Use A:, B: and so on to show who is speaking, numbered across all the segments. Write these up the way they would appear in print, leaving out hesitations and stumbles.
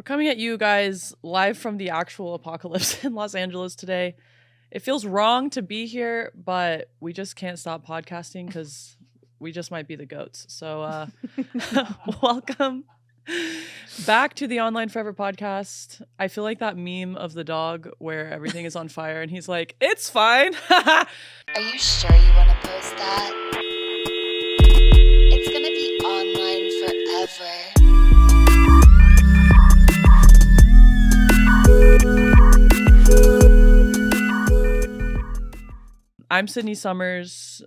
A: We're coming at you guys live from the actual apocalypse in Los Angeles today. It feels wrong to be here, but we just can't stop podcasting because we just might be the goats. So welcome back to the Online Forever podcast. I feel like that meme of the dog where everything is on fire and he's like, it's fine.
B: Are you sure you want to post that? It's gonna be online forever.
A: I'm Sydney Summers.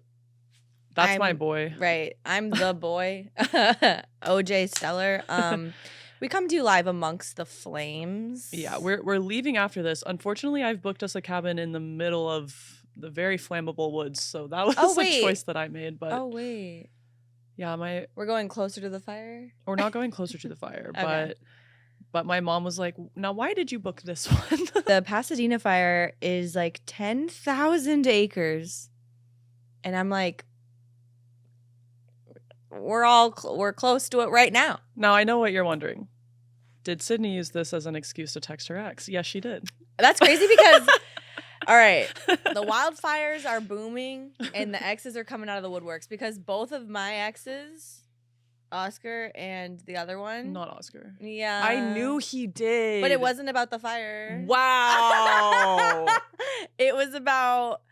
A: That's my boy.
C: Right. I'm the boy. OJ Stellar. We come to you live amongst the flames.
A: Yeah, we're leaving after this. Unfortunately, I've booked us a cabin in the middle of the very flammable woods, so that was a choice that I made. But yeah,
C: we're going closer to the fire.
A: We're not going closer to the fire,
C: Okay.
A: but my mom was like, "Now, why did you book this one?"
C: The Pasadena fire is like 10,000 acres, and I'm like, we're close to it right now.
A: Now I know what you're wondering. Did Sydney use this as an excuse to text her ex? Yes, she did.
C: That's crazy because, all right, the wildfires are booming and the exes are coming out of the woodworks because both of my exes, Oscar and the other one.
A: Not Oscar.
C: Yeah.
A: I knew he did.
C: But it wasn't about the fire.
A: Wow.
C: It was about,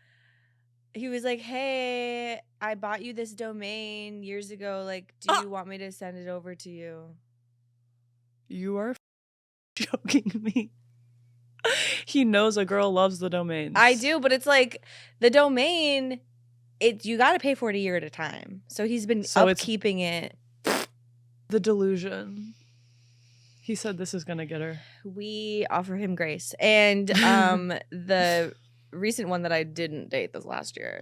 C: he was like, hey, I bought you this domain years ago. Like, do you want me to send it over to you?
A: You are joking me. He knows a girl loves the domains.
C: I do, but it's like the domain, you got to pay for it a year at a time. So he's been upkeeping it.
A: The delusion. He said this is going to get her.
C: We offer him grace. And the recent one that I didn't date this last year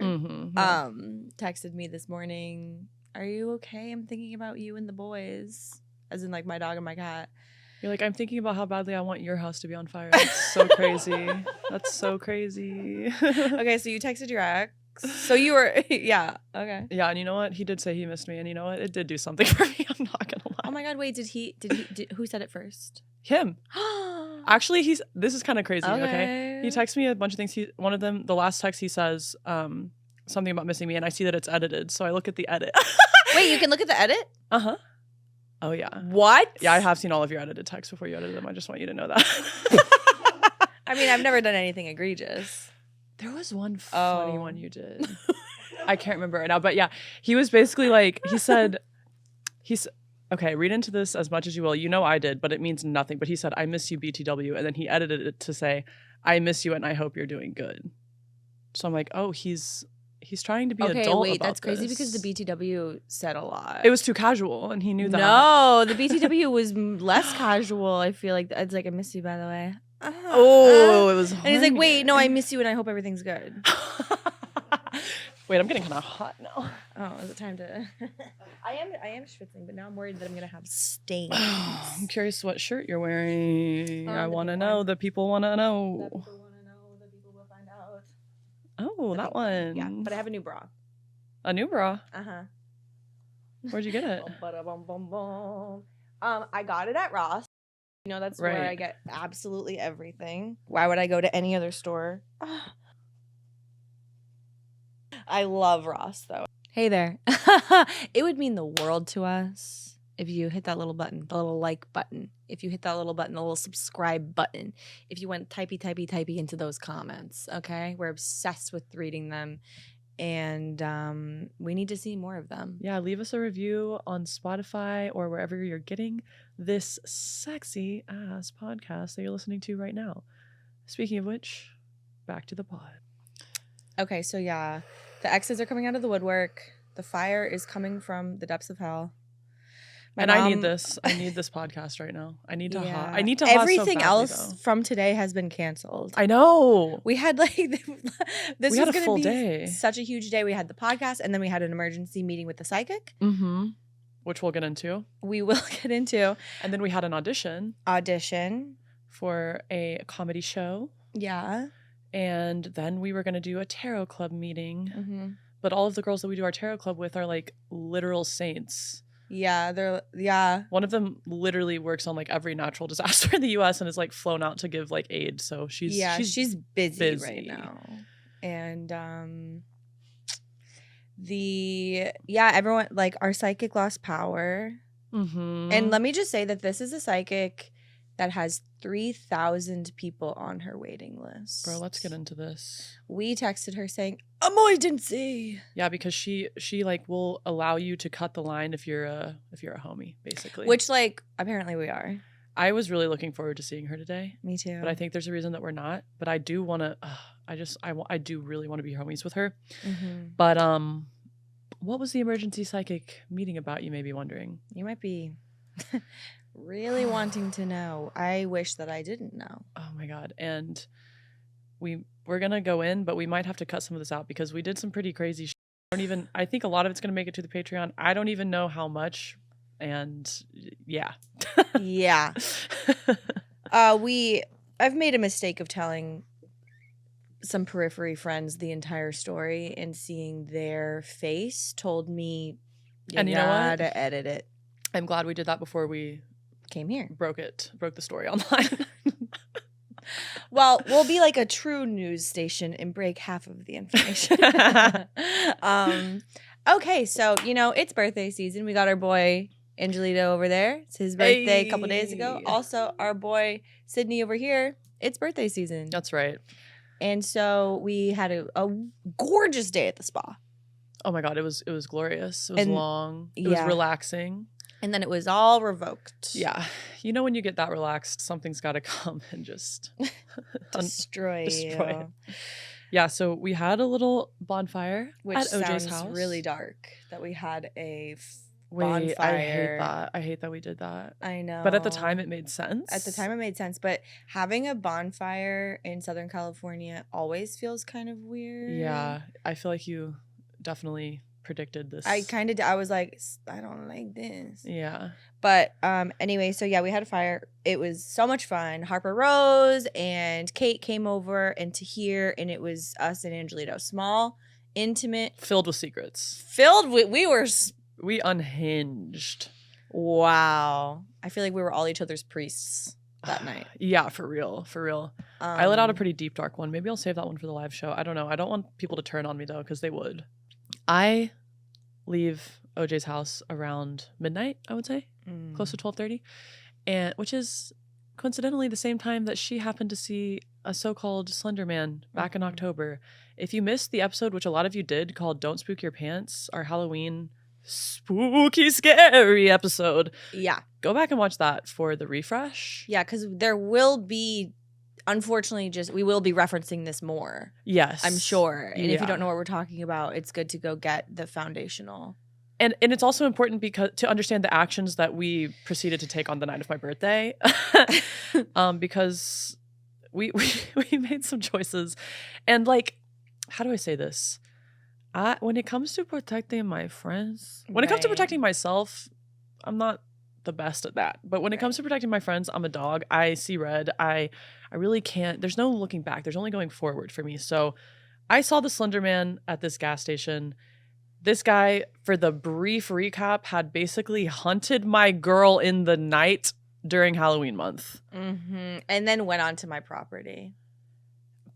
C: texted me this morning, are you okay? I'm thinking about you and the boys. As in like my dog and my cat.
A: You're like, I'm thinking about how badly I want your house to be on fire. That's so crazy. That's so crazy.
C: Okay, so you texted your ex. So you were, yeah, okay.
A: Yeah, and you know what? He did say he missed me, and you know what? It did do something for me. I'm not gonna lie.
C: Oh my God, wait, who said it first?
A: Him. Actually, this is kind of crazy, okay? He texted me a bunch of things. One of them, the last text, he says something about missing me, and I see that it's edited, so I look at the edit.
C: Wait, you can look at the edit?
A: Uh-huh. Oh, yeah.
C: What?
A: Yeah, I have seen all of your edited texts before you edited them. I just want you to know that.
C: I mean, I've never done anything egregious.
A: There was one funny one you did. I can't remember right now. But yeah, he was basically like, okay, read into this as much as you will. You know I did, but it means nothing. But he said, I miss you, BTW. And then he edited it to say, I miss you and I hope you're doing good. So I'm like, oh, he's trying to be adult about
C: wait, that's crazy
A: this.
C: because the BTW said a lot.
A: It was too casual and he knew that.
C: No, the BTW was less casual. I feel like it's like, I miss you, by the way.
A: It was
C: And he's like, wait, no, I miss you and I hope everything's good.
A: Wait, I'm getting kind of hot now.
C: Oh, is it time to? I am schwitzing, but now I'm worried that I'm gonna have stains.
A: I'm curious what shirt you're wearing. I want to
C: people
A: know. The people want to know.
C: The people want to know. The people will find out.
A: Oh, that one.
C: Yeah, but I have a new bra.
A: A new bra?
C: Uh-huh.
A: Where'd you get it?
C: I got it at Ross. You know, that's
A: Right.
C: where I get absolutely everything. Why would I go to any other store? I love Ross, though. Hey there. It would mean the world to us if you hit that little button, the little like button. If you hit that little button, the little subscribe button. If you went typey into those comments, okay? We're obsessed with reading them. And we need to see more of them.
A: Yeah, leave us a review on Spotify or wherever you're getting this sexy ass podcast that you're listening to right now. Speaking of which, back to the pod.
C: Okay, so yeah, the exes are coming out of the woodwork. The fire is coming from the depths of hell.
A: I need this. I need this podcast right now. I need to.
C: Yeah.
A: I need to.
C: Everything else from today has been canceled.
A: I know.
C: We had like this
A: we
C: was
A: had a
C: going
A: full
C: to be
A: day.
C: Such a huge day. We had the podcast, and then we had an emergency meeting with the psychic.
A: Mm-hmm. Which we'll get into.
C: We will get into.
A: And then we had an audition for a comedy show.
C: Yeah.
A: And then we were going to do a tarot club meeting.
C: Mm-hmm.
A: But all of the girls that we do our tarot club with are like literal saints.
C: Yeah.
A: One of them literally works on like every natural disaster in the U.S. and is like flown out to give like aid. So she's
C: busy right now. And everyone, like, our psychic lost power.
A: Mm-hmm.
C: And let me just say that this is a psychic that has 3,000 people on her waiting list.
A: Bro, let's get into this.
C: We texted her saying emergency.
A: Yeah, because she like will allow you to cut the line if you're a homie, basically.
C: Which, like, apparently we are.
A: I was really looking forward to seeing her today.
C: Me too.
A: But I think there's a reason that we're not. But I do want to. I do really want to be homies with her.
C: Mm-hmm.
A: But what was the emergency psychic meeting about? You may be wondering.
C: You might be really wanting to know. I wish that I didn't know.
A: Oh my god! And we're gonna go in, but we might have to cut some of this out because we did some pretty crazy shit. I think a lot of it's gonna make it to the Patreon. I don't even know how much. And yeah.
C: Yeah. I've made a mistake of telling some periphery friends the entire story, and seeing their face told me you
A: know what?
C: to edit it.
A: I'm glad we did that before we
C: came here.
A: Broke the story online.
C: Well, we'll be like a true news station and break half of the information. Okay, so it's birthday season. We got our boy Angelito over there. It's his birthday a couple days ago. Also, our boy Sydney over here. It's birthday season.
A: That's right.
C: And so we had a gorgeous day at the spa.
A: Oh my god, it was glorious. It was long. It was relaxing.
C: And then it was all revoked.
A: Yeah. When you get that relaxed, something's got to come and just
C: destroy you.
A: It. Yeah, so we had a little bonfire
C: which
A: at OJ's
C: sounds
A: house.
C: Really dark that we had a
A: bonfire.
C: I
A: hate that. I hate that we did that.
C: I know.
A: But at the time it made sense.
C: At the time it made sense, but having a bonfire in Southern California always feels kind of weird.
A: Yeah, I feel like you definitely predicted this.
C: I was like, I don't like this.
A: Yeah.
C: But anyway, so yeah, we had a fire. It was so much fun. Harper Rose and Kate came over and Tahir, and it was us and Angelito. Small, intimate.
A: Filled with secrets.
C: We
A: unhinged.
C: Wow. I feel like we were all each other's priests that night.
A: Yeah, for real. I let out a pretty deep, dark one. Maybe I'll save that one for the live show. I don't know. I don't want people to turn on me, though, because they would. I leave OJ's house around midnight, I would say, close to 12:30, and which is coincidentally the same time that she happened to see a so-called Slender Man back in October. If you missed the episode, which a lot of you did, called Don't Spook Your Pants, our Halloween spooky scary episode.
C: Yeah.
A: Go back and watch that for the refresh.
C: Yeah, because there will be, unfortunately, we will be referencing this more.
A: Yes.
C: I'm sure. And if you don't know what we're talking about, it's good to go get the foundational.
A: And it's also important because to understand the actions that we proceeded to take on the night of my birthday. Because we made some choices. And like, how do I say this? When it comes to protecting my friends, when it comes to protecting myself, I'm not the best at that. But when it comes to protecting my friends, I'm a dog. I see red. I really can't. There's no looking back. There's only going forward for me. So I saw the Slender Man at this gas station. This guy, for the brief recap, had basically hunted my girl in the night during Halloween month.
C: Mm-hmm. And then went on to my property.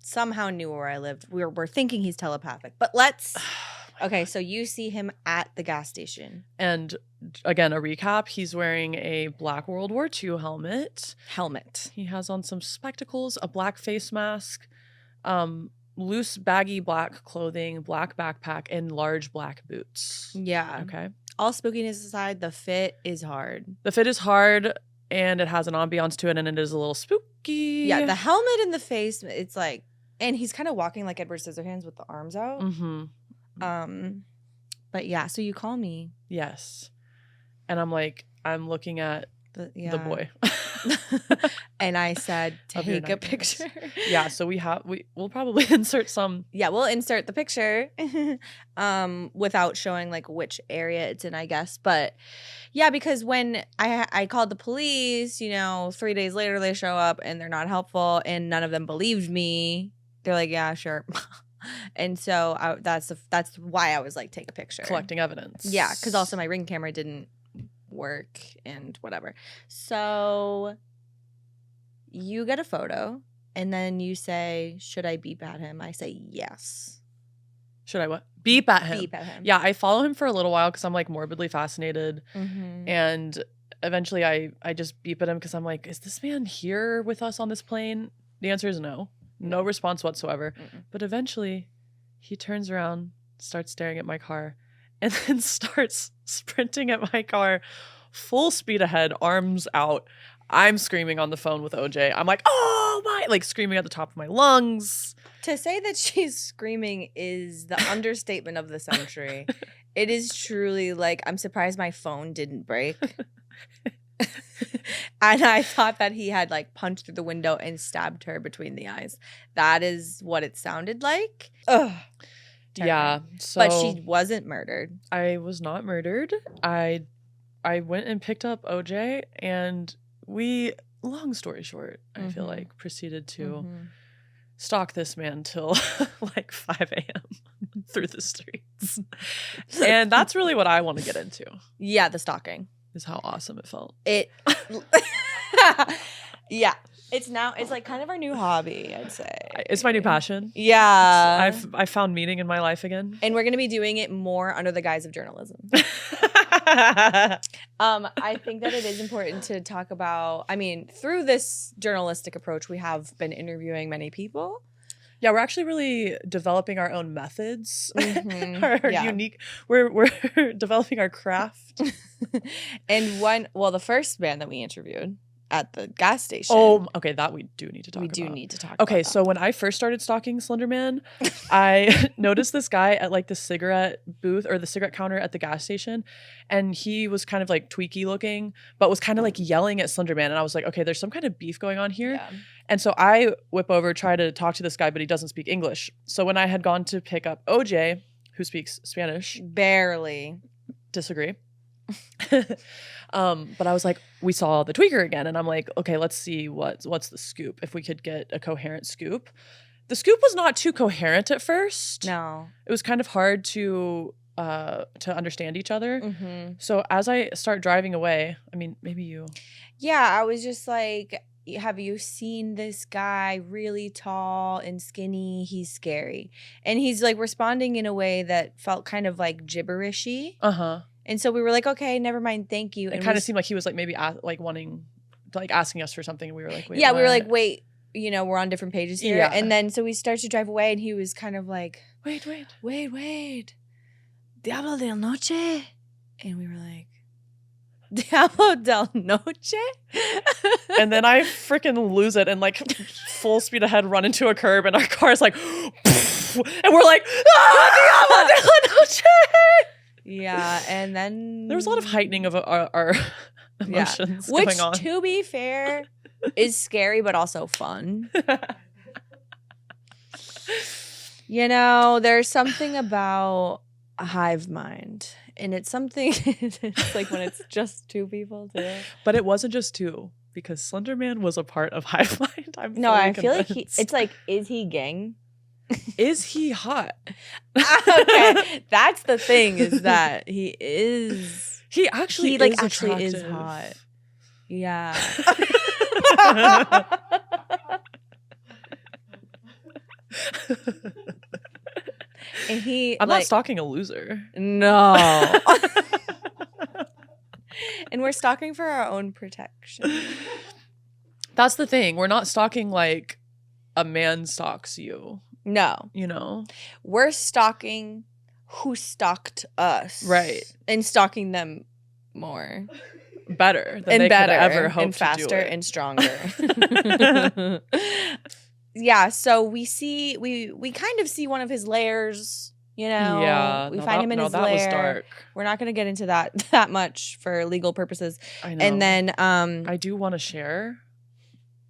C: Somehow knew where I lived. We're thinking he's telepathic. But let's... Okay, so you see him at the gas station.
A: And again, a recap. He's wearing a black World War II helmet. He has on some spectacles, a black face mask, loose, baggy black clothing, black backpack, and large black boots.
C: Yeah.
A: Okay.
C: All spookiness aside, the fit is hard.
A: And it has an ambiance to it, and it is a little spooky.
C: Yeah, the helmet and the face, it's like... And he's kind of walking like Edward Scissorhands with the arms out.
A: Mm-hmm.
C: But yeah, so you call me.
A: Yes. And I'm like, I'm looking at the boy.
C: And I said, take a picture.
A: Yeah, so we'll probably insert some.
C: Yeah, we'll insert the picture without showing like which area it's in, I guess. But yeah, because when I called the police, 3 days later they show up and they're not helpful, and none of them believed me. They're like, yeah, sure. And so that's why I was like, take a picture.
A: Collecting evidence.
C: Yeah, because also my Ring camera didn't work and whatever. So you get a photo and then you say, should I beep at him? I say yes.
A: Should I what? Beep at him.
C: Beep at him.
A: Yeah, I follow him for a little while because I'm like morbidly fascinated.
C: Mm-hmm.
A: And eventually I just beep at him because I'm like, is this man here with us on this plane? The answer is no. No response whatsoever.
C: Mm-mm.
A: But eventually he turns around, starts staring at my car, and then starts sprinting at my car, full speed ahead, arms out. I'm screaming on the phone with OJ. I'm like, oh my, like screaming at the top of my lungs.
C: To say that she's screaming is the understatement of the century. It is truly like, I'm surprised my phone didn't break. And I thought that he had like punched through the window and stabbed her between the eyes. That is what it sounded like. Ugh.
A: Yeah. So
C: But she wasn't murdered.
A: I was not murdered. I went and picked up OJ, and we, long story short, I feel like, proceeded to stalk this man till like 5 a.m. through the streets. And that's really what I want to get into.
C: Yeah, the stalking.
A: Is how awesome it felt.
C: Yeah. It's like kind of our new hobby, I'd say.
A: It's my new passion.
C: Yeah.
A: I found meaning in my life again.
C: And we're going to be doing it more under the guise of journalism. I think that it is important to talk about, I mean, through this journalistic approach, we have been interviewing many people.
A: Yeah, we're actually really developing our own methods.
C: Mm-hmm.
A: our unique, we're developing our craft.
C: And the first man that we interviewed at the gas station.
A: Oh, okay, that we do need to talk about.
C: We do need to talk
A: Okay,
C: about
A: so when I first started stalking Slender Man, I noticed this guy at like the cigarette booth or the cigarette counter at the gas station, and he was kind of like tweaky looking, but was kind of like yelling at Slender Man, and I was like, okay, there's some kind of beef going on here.
C: Yeah.
A: And so I whip over, try to talk to this guy, but he doesn't speak English. So when I had gone to pick up OJ, who speaks Spanish,
C: barely.
A: Disagree. But I was like, we saw the tweaker again, and I'm like, okay, let's see what's the scoop. If we could get a coherent scoop. The scoop was not too coherent at first.
C: No.
A: It was kind of hard to understand each other.
C: Mm-hmm.
A: So as I start driving away, I mean, maybe you.
C: Yeah, I was just like, have you seen this guy? Really tall and skinny. He's scary. And he's like responding in a way that felt kind of like gibberishy.
A: Uh-huh.
C: And so we were like, okay, never mind, thank you. And
A: it kind of seemed like he was like maybe like wanting, like asking us for something, and we were like, wait.
C: Yeah,
A: what?
C: we were like, wait, we're on different pages here.
A: Yeah.
C: And then so we started to drive away, and he was kind of like,
A: wait.
C: Diablo del Noche? And we were like, Diablo del Noche?
A: And then I freaking lose it and like full speed ahead run into a curb, and our car is like, and we're like, Diablo del Noche!
C: Yeah, and then
A: there was a lot of heightening of our emotions going on.
C: Which, to be fair, is scary but also fun. There's something about a hive mind, and it's something. It's like when it's just two people too.
A: But it wasn't just two, because Slender Man was a part of hive mind.
C: I feel like it's like, is he gang?
A: Is he hot?
C: Okay, that's the thing, is that he is.
A: He actually
C: is hot. Yeah. And
A: I'm not stalking a loser.
C: No. And we're stalking for our own protection.
A: That's the thing. We're not stalking like a man stalks you.
C: No.
A: We're
C: stalking who stalked us.
A: Right.
C: And stalking them more.
A: Better than they could ever hope
C: and faster
A: to do it.
C: and stronger. Yeah, so we kind of see one of his lairs,
A: Yeah.
C: We find him in his lair.
A: That was dark.
C: We're not going to get into that much for legal purposes.
A: I know.
C: And then
A: I do want to share,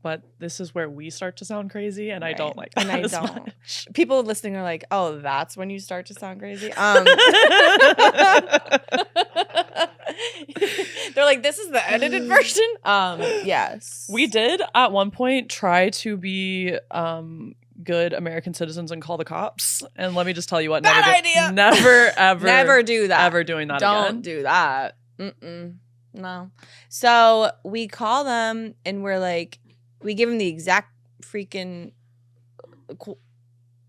A: but this is where we start to sound crazy, and I don't like that. And I don't. Much.
C: People listening are like, "Oh, that's when you start to sound crazy." They're like, "This is the edited version." Yes,
A: we did at one point try to be good American citizens and call the cops. And let me just tell you what,
C: bad idea.
A: Never ever,
C: never do that.
A: Ever doing that
C: Don't
A: again.
C: do that. Mm-mm. No. So we call them and we're like, we give them the exact freaking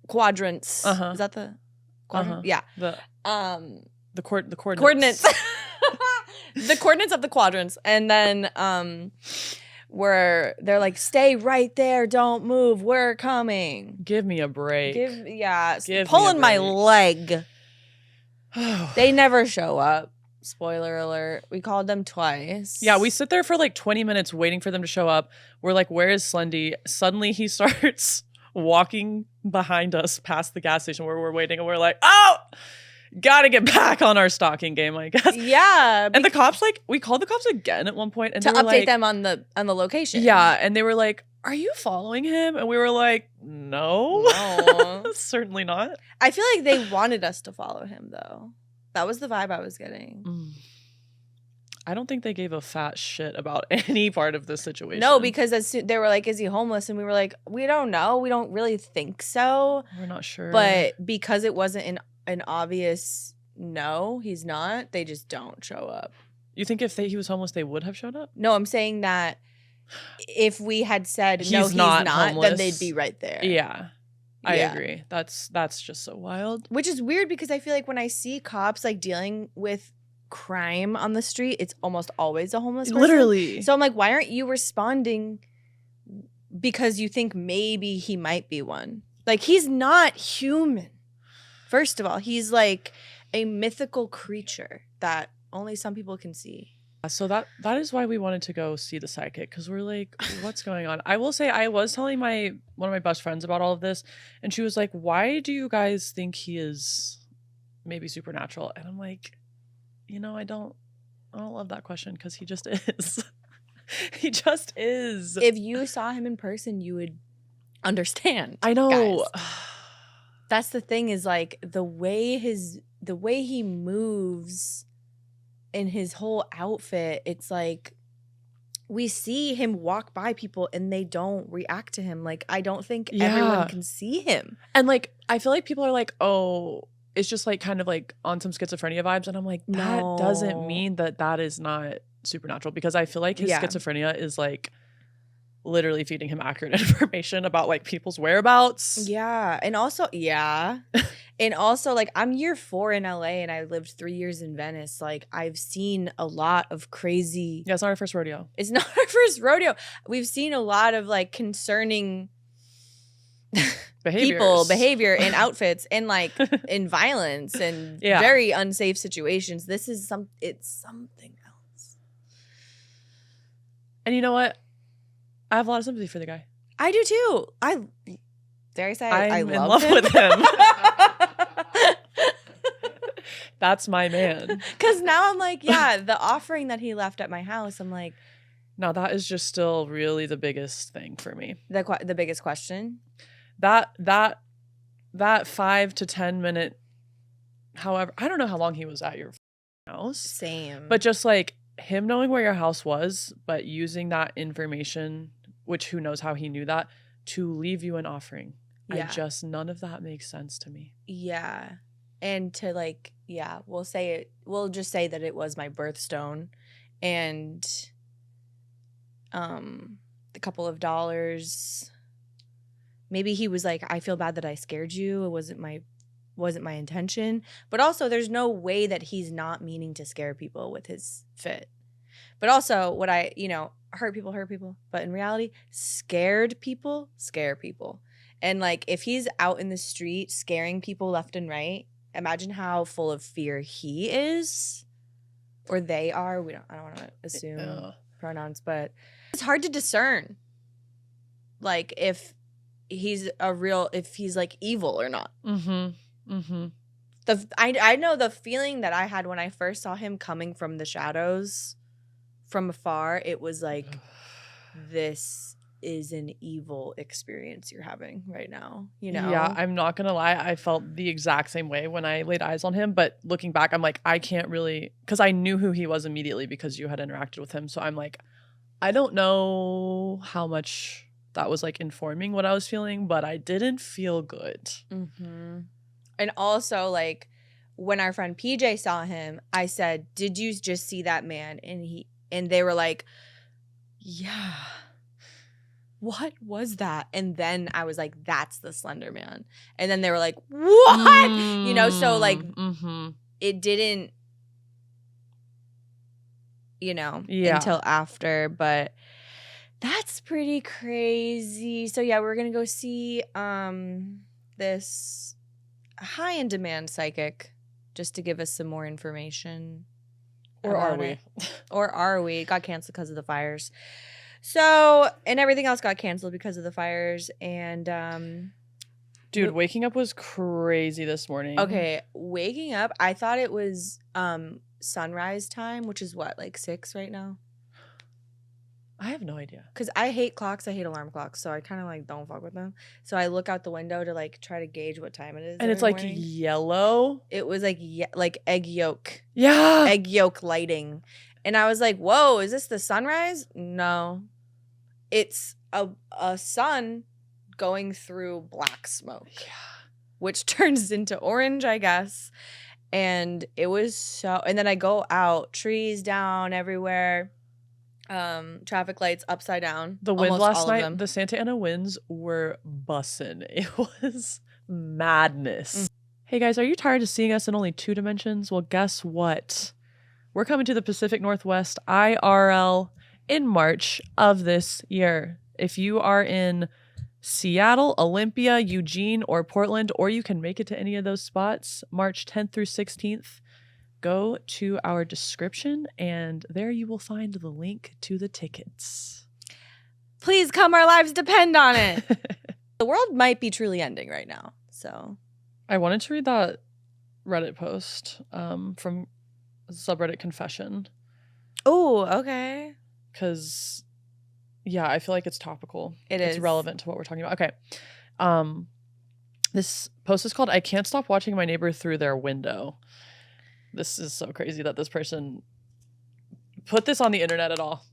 C: quadrants.
A: Uh-huh.
C: Is that the quadrant?
A: Uh-huh.
C: Yeah.
A: The coordinates.
C: Coordinates. The coordinates of the quadrants. And then they're like, stay right there, don't move, we're coming.
A: Give me a break.
C: Pulling my leg. They never show up. Spoiler alert. We called them twice.
A: Yeah, we sit there for like 20 minutes waiting for them to show up. We're like, where is Slendy? Suddenly he starts walking behind us past the gas station where we're waiting, and we're like, oh, gotta get back on our stalking game, I guess.
C: Yeah.
A: And the cops, like, we called the cops again at one point and
C: to
A: they were
C: update
A: like,
C: them on the location.
A: yeah, and they were like, are you following him? And we were like, no. Certainly not.
C: I feel like they wanted us to follow him, though. That was the vibe I was getting.
A: I don't think they gave a fat shit about any part of this situation.
C: No, because they were like, is he homeless? And we were like, we don't know. We don't really think so.
A: We're not sure.
C: But because it wasn't an obvious no, he's not, they just don't show up.
A: You think if he was homeless, they would have showed up?
C: No, I'm saying that if we had said, no, he's not
A: homeless,
C: then they'd be right there.
A: Yeah. I agree. That's just so wild.
C: Which is weird because I feel like when I see cops like dealing with crime on the street, it's almost always a homeless person.
A: Literally.
C: So I'm like, why aren't you responding because you think maybe he might be one? Like, he's not human. First of all, he's like a mythical creature that only some people can see.
A: So that is why we wanted to go see the psychic, because we're like, what's going on? I will say, I was telling one of my best friends about all of this, and she was like, why do you guys think he is maybe supernatural? And I'm like, I don't love that question, because he just is. He just is.
C: If you saw him in person, you would understand.
A: I know.
C: Guys. That's the thing, is like the way he moves in his whole outfit, it's like we see him walk by people and they don't react to him. Like, I don't think everyone can see him.
A: And like, I feel like people are like, oh, it's just like kind of like on some schizophrenia vibes. And I'm like, that doesn't mean that is not supernatural, because I feel like his schizophrenia is like literally feeding him accurate information about like people's whereabouts.
C: Yeah. And also, and also, like, I'm year 4 in LA and I lived 3 years in Venice. Like, I've seen a lot of crazy.
A: Yeah, it's not our first rodeo.
C: It's not our first rodeo. We've seen a lot of like concerning behavior and outfits and like in violence and very unsafe situations. This is it's something else.
A: And you know what? I have a lot of sympathy for the guy.
C: I do too. I'm
A: in
C: love
A: love with him. That's my man.
C: Because now I'm like, the offering that he left at my house, I'm like,
A: no, that is just still really the biggest thing for me.
C: The biggest question.
A: That 5 to 10 minute, however, I don't know how long he was at your house.
C: Same.
A: But just like him knowing where your house was, but using that information, which who knows how he knew that, to leave you an offering. None of that makes sense to me. Yeah.
C: And to like, we'll just say that it was my birthstone and a couple of dollars. Maybe he was like, I feel bad that I scared you. It wasn't my intention. But also, there's no way that he's not meaning to scare people with his fit. But also, what hurt people. But in reality, scared people scare people. And like, if he's out in the street scaring people left and right, imagine how full of fear he is, or they are. I don't want to assume pronouns, but it's hard to discern, like if he's like evil or not. I know the feeling that I had when I first saw him coming from the shadows from afar. It was like, this is an evil experience you're having right now,
A: Yeah, I'm not gonna lie, I felt the exact same way when I laid eyes on him, but looking back, I'm like, I can't really, because I knew who he was immediately because you had interacted with him, so I'm like, I don't know how much that was like informing what I was feeling, but I didn't feel good.
C: And also, like, when our friend PJ saw him, I said, did you just see that man? And And they were like, yeah, what was that? And then I was like, that's the Slender Man. And then they were like, what? You know, so like it didn't, you know, until after, but that's pretty crazy. So yeah, we're going to go see this high in demand psychic just to give us some more information.
A: Or are we?
C: Or are we? It got canceled because of the fires. So, and everything else got canceled because of the fires. And,
A: dude, waking up was crazy this morning.
C: Okay, waking up, I thought it was sunrise time, which is what, like 6 right now?
A: I have no idea.
C: Because I hate clocks. I hate alarm clocks. So I kind of like don't fuck with them. So I look out the window to like try to gauge what time it is.
A: And it's like
C: morning.
A: Yellow.
C: It was like egg yolk.
A: Yeah.
C: Egg yolk lighting. And I was like, whoa, is this the sunrise? No. It's a sun going through black smoke. Yeah. Which turns into orange, I guess. And it was so, and then I go out, trees down everywhere. Traffic lights upside down.
A: The wind last night, the Santa Ana winds were bussin'. It was madness. Hey guys, are you tired of seeing us in only 2 dimensions? Well, guess what? We're coming to the Pacific Northwest IRL in March of this year. If you are in Seattle, Olympia, Eugene, or Portland, or you can make it to any of those spots, March 10th through 16th, go to our description and there you will find the link to the tickets.
C: Please come, our lives depend on it. The world might be truly ending right now. So
A: I wanted to read that Reddit post from subreddit Confession.
C: Oh, okay.
A: Because, yeah, I feel like it's topical.
C: It's
A: relevant to what we're talking about. Okay. This post is called I Can't Stop Watching My Neighbor Through Their Window. This is so crazy that this person put this on the internet at all.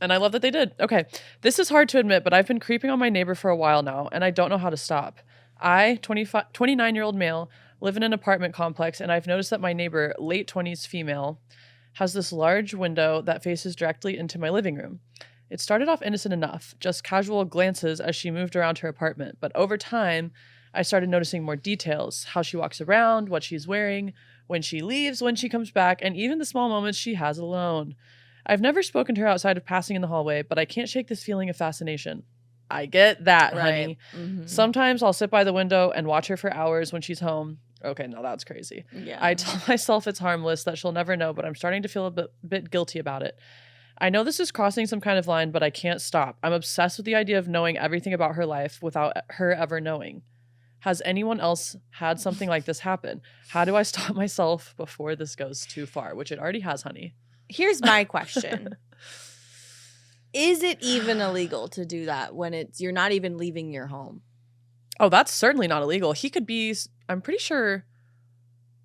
A: And I love that they did. Okay. This is hard to admit, but I've been creeping on my neighbor for a while now, and I don't know how to stop. I, 29-year-old male, live in an apartment complex, and I've noticed that my neighbor, late 20s female, has this large window that faces directly into my living room. It started off innocent enough, just casual glances as she moved around her apartment, but over time, I started noticing more details, how she walks around, what she's wearing, when she leaves, when she comes back, and even the small moments she has alone. I've never spoken to her outside of passing in the hallway, but I can't shake this feeling of fascination. I get that, honey.
C: Mm-hmm.
A: Sometimes I'll sit by the window and watch her for hours when she's home. Okay, no, that's crazy.
C: Yeah.
A: I tell myself it's harmless, that she'll never know, but I'm starting to feel a bit guilty about it. I know this is crossing some kind of line, but I can't stop. I'm obsessed with the idea of knowing everything about her life without her ever knowing. Has anyone else had something like this happen? How do I stop myself before this goes too far? Which it already has, honey.
C: Here's my question. Is it even illegal to do that when you're not even leaving your home?
A: Oh, that's certainly not illegal. He could be, I'm pretty sure,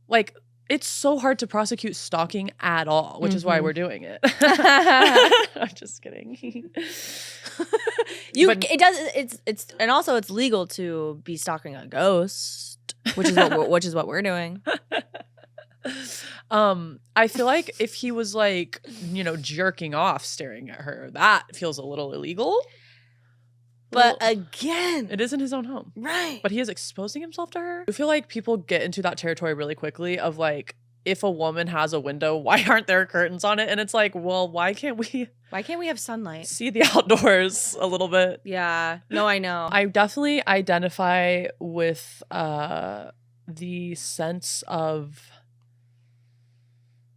A: like, it's so hard to prosecute stalking at all, which is why we're doing it. I'm just kidding.
C: And also it's legal to be stalking a ghost, which is what we're doing.
A: I feel like if he was like, jerking off staring at her, that feels a little illegal.
C: But again,
A: it is in his own home.
C: Right.
A: But he is exposing himself to her. I feel like people get into that territory really quickly of like, if a woman has a window, why aren't there curtains on it? And it's like, well, why can't we
C: have sunlight?
A: See the outdoors a little bit?
C: Yeah. No, I know.
A: I definitely identify with the sense of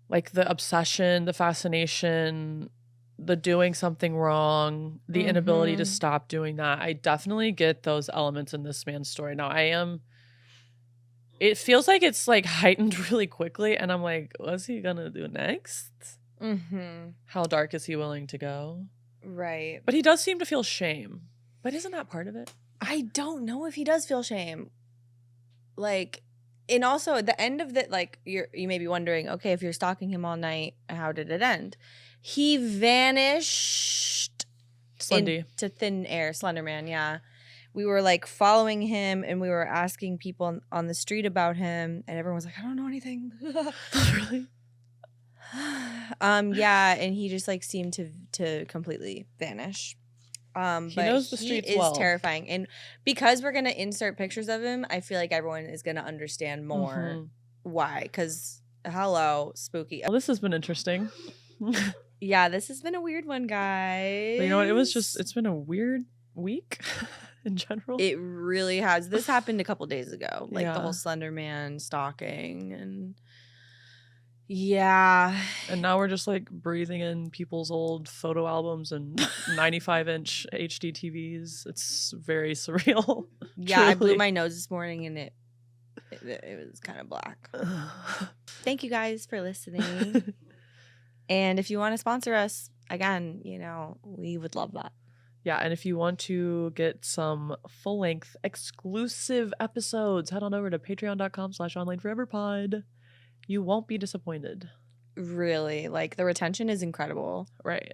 A: like the obsession, the fascination, the doing something wrong, the inability to stop doing that. I definitely get those elements in this man's story. Now it feels like it's like heightened really quickly. And I'm like, what's he gonna do next?
C: Mm-hmm.
A: How dark is he willing to go?
C: Right.
A: But he does seem to feel shame. But isn't that part of it?
C: I don't know if he does feel shame. Like, and also at the end of that, like you may be wondering, okay, if you're stalking him all night, how did it end? He vanished into thin air. Slender Man, yeah. We were like following him and we were asking people on the street about him, and everyone was like, I don't know anything.
A: Really?
C: Yeah, and he just like seemed to completely vanish.
A: He
C: But
A: knows the
C: he
A: streets
C: is
A: well.
C: terrifying, and because we're gonna insert pictures of him, I feel like everyone is gonna understand more why. Because hello, spooky.
A: Well, this has been interesting.
C: Yeah, this has been a weird one, guys.
A: But you know what? It's been a weird week in general.
C: It really has. This happened a couple days ago, like the
A: Yeah.
C: whole Slender Man stalking, and yeah.
A: And now we're just like breathing in people's old photo albums and 95-inch HD TVs. It's very surreal.
C: Yeah, I blew
A: Truly.
C: my nose this morning and it was kind of black. Thank you guys for listening. And if you want to sponsor us, again, you know, we would love that.
A: Yeah, and if you want to get some full-length exclusive episodes, head on over to patreon.com/onlineforeverpod. You won't be disappointed.
C: Really, like the retention is incredible.
A: Right.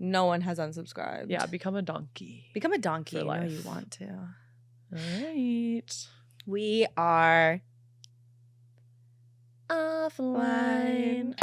C: No one has unsubscribed.
A: Yeah, become a donkey.
C: Become a donkey.
A: For
C: You know
A: life.
C: you want to.
A: All right.
C: We are
A: Offline.